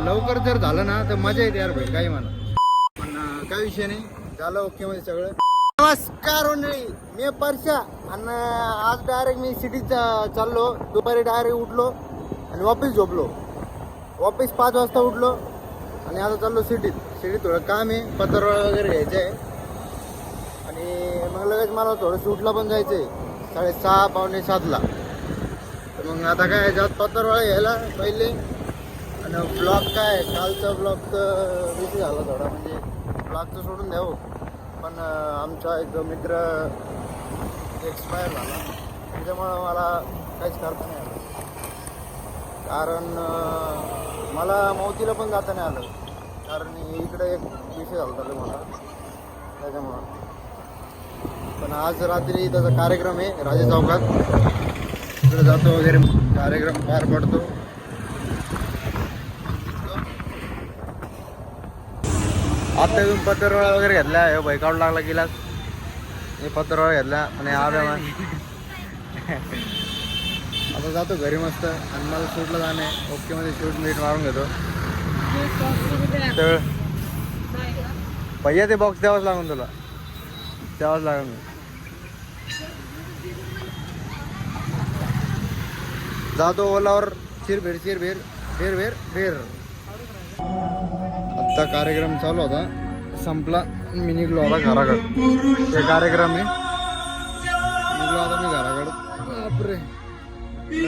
लवकर जर झालं ना तर मजा येते यार भाई, काही म्हणा. पण काही विषय नाही, झालं ओके मध्ये सगळं. नमस्कार मंडळी, मी परशा आणि आज डायरेक्ट मी सिटीत चाललो. दुपारी डायरेक्ट उठलो आणि वापस झोपलो. वापस 5 वाजता उठलो आणि आता चाललो सिटीत. थोडं काम आहे, पत्रवळा वगैरे घ्यायचं आहे आणि मग लगेच मला थोडं शूटला पण जायचं आहे 6:30 पावणे 7ला. तर मग आता काय जात पत्रवळा घ्यायला पहिले. आणि ब्लॉग काय कालचा ब्लॉग तर बिझी झाला थोडा, म्हणजे ब्लॉगचं सोडून द्यावं. पण आमचा एक मित्र एक्सपायर झाला, त्याच्यामुळं मला काहीच करता नाही आलं. कारण मला मौतीला पण जाता नाही आलं, कारण इकडे एक विषय झाला होता मला त्याच्यामुळं. पण आज रात्री त्याचा कार्यक्रम आहे राजे चौकात, तिकडे जातो वगैरे, कार्यक्रम पार पडतो. आता येऊन पत्रवळा वगैरे घेतला, हे भाई काढू लागला गिलास. हे पत्रवळा घेतला आणि आव्या आता जातो घरी मस्त. आणि मला शूटला जाणे ओके मध्ये शूट मीट मारून घेतो. तर भैया ते बॉक्स द्यावंच लागून तुला, द्यावंच लागून. जातो ओलावर चिरभेर चिरभेर भेर भेर भेर. आत्ता कार्यक्रम चालू होता, संपला. मी निघलो आता घराकडं. ते कार्यक्रम आहे, निघलो आता मी घराकडं. बापरे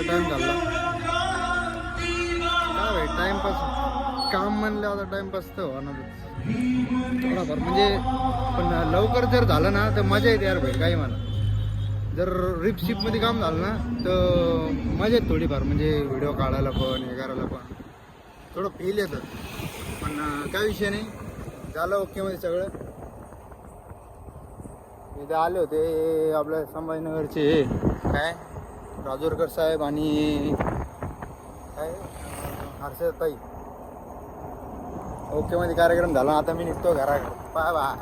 टाइम झाला काय भाई, टाइमपास काम म्हणलं आता टाइमपास तर होणार थोडाफार म्हणजे. पण लवकर जर झालं ना तर मजा येते यार भाई, काही म्हणा. जर रिपशिपमध्ये काम झालं ना तर मजा येते थोडीफार, म्हणजे व्हिडिओ काढायला पण हे करायला पण थोडं फील येतं. पण काय विषय नाही, झालं ओके मध्ये सगळं. इथे आले होते आपल्या संभाजीनगरचे काय राजूरकर साहेब आणि काय हर्षदाताई. ओके मध्ये कार्यक्रम झाला. आता मी निघतो घराकडे. Bye bye.